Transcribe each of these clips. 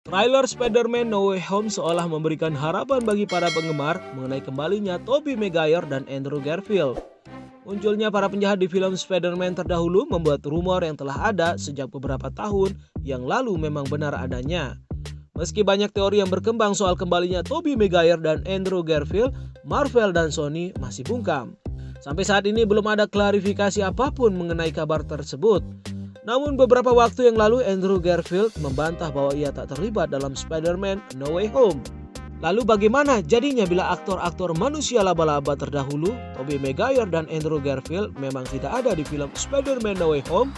Trailer Spider-Man No Way Home seolah memberikan harapan bagi para penggemar mengenai kembalinya Tobey Maguire dan Andrew Garfield. Munculnya para penjahat di film Spider-Man terdahulu membuat rumor yang telah ada sejak beberapa tahun yang lalu memang benar adanya. Meski banyak teori yang berkembang soal kembalinya Tobey Maguire dan Andrew Garfield, Marvel dan Sony masih bungkam. Sampai saat ini belum ada klarifikasi apapun mengenai kabar tersebut. Namun beberapa waktu yang lalu Andrew Garfield membantah bahwa ia tak terlibat dalam Spider-Man No Way Home. Lalu bagaimana jadinya bila aktor-aktor manusia laba-laba terdahulu, Tobey Maguire dan Andrew Garfield memang tidak ada di film Spider-Man No Way Home?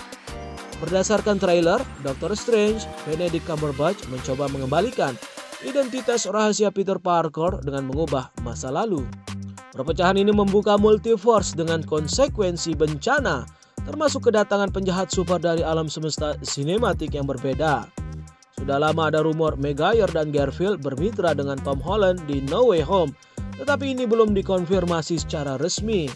Berdasarkan trailer, Doctor Strange, Benedict Cumberbatch mencoba mengembalikan identitas rahasia Peter Parker dengan mengubah masa lalu. Perpecahan ini membuka multiverse dengan konsekuensi bencana, termasuk kedatangan penjahat super dari alam semesta sinematik yang berbeda. Sudah lama ada rumor Maguire dan Garfield bermitra dengan Tom Holland di No Way Home, tetapi ini belum dikonfirmasi secara resmi.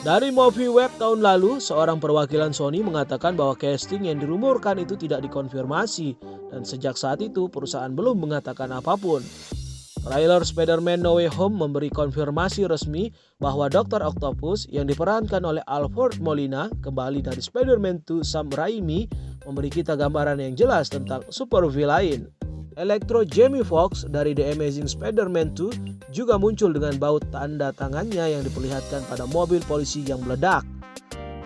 Dari Movie Web tahun lalu, seorang perwakilan Sony mengatakan bahwa casting yang dirumorkan itu tidak dikonfirmasi, dan sejak saat itu perusahaan belum mengatakan apapun. Trailer Spider-Man No Way Home memberi konfirmasi resmi bahwa Dr. Octopus yang diperankan oleh Alfred Molina kembali dari Spider-Man 2 Sam Raimi memberi kita gambaran yang jelas tentang supervillain. Electro Jamie Foxx dari The Amazing Spider-Man 2 juga muncul dengan baut tanda tangannya yang diperlihatkan pada mobil polisi yang meledak.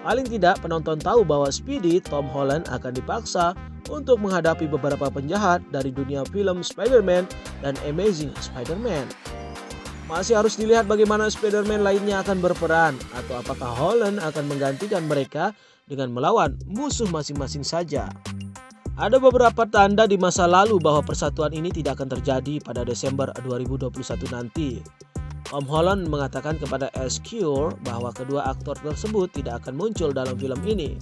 Paling tidak penonton tahu bahwa Speedy Tom Holland akan dipaksa untuk menghadapi beberapa penjahat dari dunia film Spider-Man dan Amazing Spider-Man. Masih harus dilihat bagaimana Spider-Man lainnya akan berperan, atau apakah Holland akan menggantikan mereka dengan melawan musuh masing-masing saja. Ada beberapa tanda di masa lalu bahwa persatuan ini tidak akan terjadi pada Desember 2021 nanti. Tom Holland mengatakan kepada Esquire bahwa kedua aktor tersebut tidak akan muncul dalam film ini.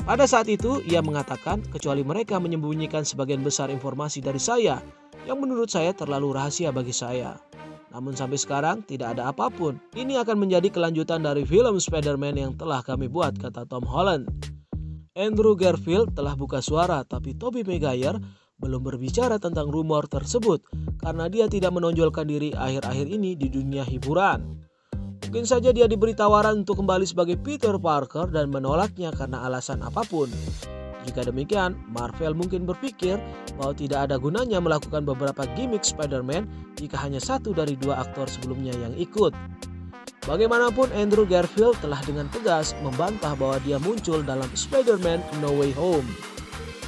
Pada saat itu, ia mengatakan kecuali mereka menyembunyikan sebagian besar informasi dari saya yang menurut saya terlalu rahasia bagi saya. Namun sampai sekarang tidak ada apapun. Ini akan menjadi kelanjutan dari film Spider-Man yang telah kami buat, kata Tom Holland. Andrew Garfield telah buka suara, tapi Tobey Maguire belum berbicara tentang rumor tersebut karena dia tidak menonjolkan diri akhir-akhir ini di dunia hiburan. Mungkin saja dia diberi tawaran untuk kembali sebagai Peter Parker dan menolaknya karena alasan apapun. Jika demikian, Marvel mungkin berpikir bahwa tidak ada gunanya melakukan beberapa gimmick Spider-Man jika hanya satu dari dua aktor sebelumnya yang ikut. Bagaimanapun, Andrew Garfield telah dengan tegas membantah bahwa dia muncul dalam Spider-Man No Way Home.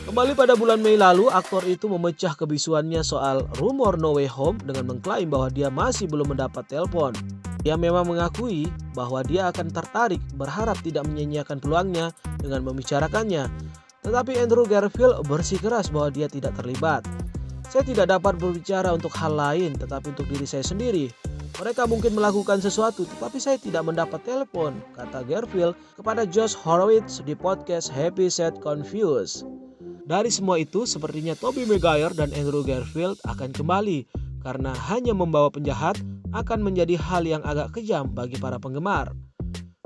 Kembali pada bulan Mei lalu, aktor itu memecah kebisuannya soal rumor No Way Home dengan mengklaim bahwa dia masih belum mendapat telepon. Dia memang mengakui bahwa dia akan tertarik, berharap tidak menyia-nyiakan peluangnya dengan membicarakannya. Tetapi Andrew Garfield bersikeras bahwa dia tidak terlibat. Saya tidak dapat berbicara untuk hal lain, tetapi untuk diri saya sendiri. Mereka mungkin melakukan sesuatu, tetapi saya tidak mendapat telepon, kata Garfield kepada Josh Horowitz di podcast Happy Sad Confused. Dari semua itu, sepertinya Tobey Maguire dan Andrew Garfield akan kembali, karena hanya membawa penjahat akan menjadi hal yang agak kejam bagi para penggemar.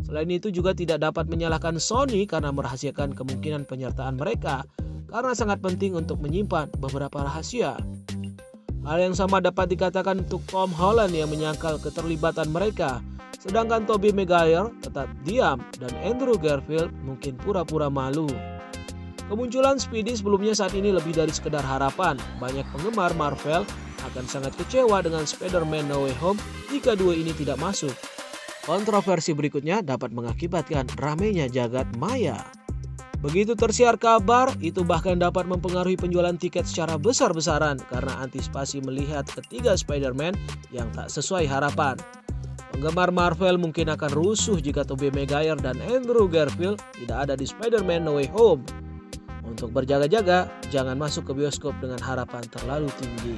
Selain itu juga tidak dapat menyalahkan Sony karena merahasiakan kemungkinan penyertaan mereka, karena sangat penting untuk menyimpan beberapa rahasia. Hal yang sama dapat dikatakan untuk Tom Holland yang menyangkal keterlibatan mereka, sedangkan Tobey Maguire tetap diam dan Andrew Garfield mungkin pura-pura malu. Kemunculan Speedy sebelumnya saat ini lebih dari sekedar harapan. Banyak penggemar Marvel akan sangat kecewa dengan Spider-Man No Way Home jika dua ini tidak masuk. Kontroversi berikutnya dapat mengakibatkan ramainya jagat maya. Begitu tersiar kabar, itu bahkan dapat mempengaruhi penjualan tiket secara besar-besaran karena antisipasi melihat ketiga Spider-Man yang tak sesuai harapan. Penggemar Marvel mungkin akan rusuh jika Tobey Maguire dan Andrew Garfield tidak ada di Spider-Man No Way Home. Untuk berjaga-jaga, jangan masuk ke bioskop dengan harapan terlalu tinggi.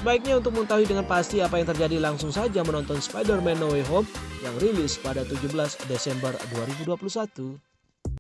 Sebaiknya untuk mengetahui dengan pasti apa yang terjadi, langsung saja menonton Spider-Man No Way Home yang rilis pada 17 Desember 2021.